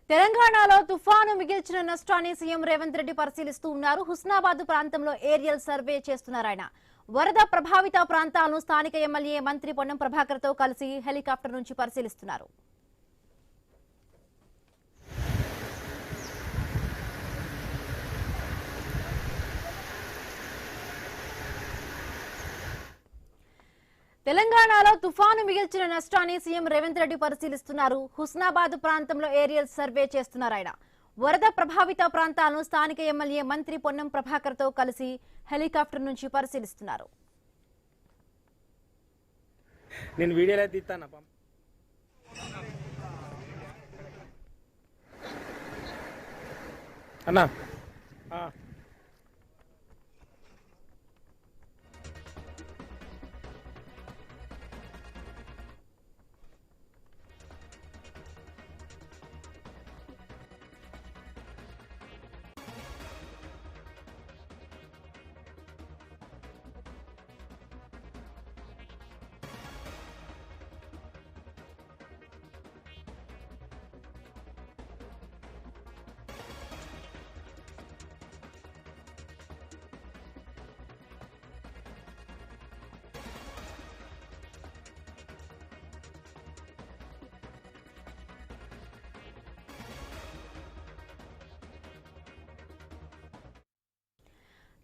తెలంగాణలో తుఫాను మిగిల్చిన నష్టాన్ని సీఎం రేవంత్ రెడ్డి పరిశీలిస్తూ ఉన్నారు. హుస్నాబాద్ ప్రాంతంలో ఏరియల్ సర్వే చేస్తున్నారు ఆయన. వరద ప్రభావిత ప్రాంతాలను స్థానిక ఎమ్మెల్యే మంత్రి పొన్నం ప్రభాకర్ తో కలిసి హెలికాప్టర్ నుంచి పరిశీలిస్తున్నారు. తెలంగాణలో తుఫాను మిగిల్చిన నష్టాన్ని సీఎం రేవంత్ రెడ్డి పరిశీలిస్తున్నారు. హుస్నాబాద్ ప్రాంతంలో ఏరియల్ సర్వే చేస్తున్నారు ఆయన. వరద ప్రభావిత ప్రాంతాలను స్థానిక ఎమ్మెల్యే మంత్రి పొన్నం ప్రభాకర్ తో కలిసి హెలికాప్టర్ నుంచి పరిశీలిస్తున్నారు. నేను వీడియోలో తీస్తాను అన్నా.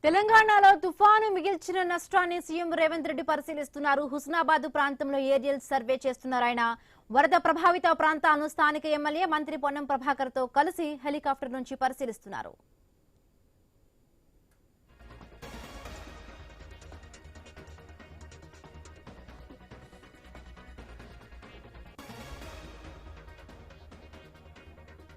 తెలంగాణలో తుఫాను మిగిల్చిన నష్టాన్ని సీఎం రేవంత్ రెడ్డి పరిశీలిస్తున్నారు. హుస్నాబాద్ ప్రాంతంలో ఏరియల్ సర్వే చేస్తున్నారు ఆయన. వరద ప్రభావిత ప్రాంతాలను స్థానిక ఎమ్మెల్యే మంత్రి పొన్నం ప్రభాకర్ తో కలిసి హెలికాప్టర్ నుంచి పరిశీలిస్తున్నారు.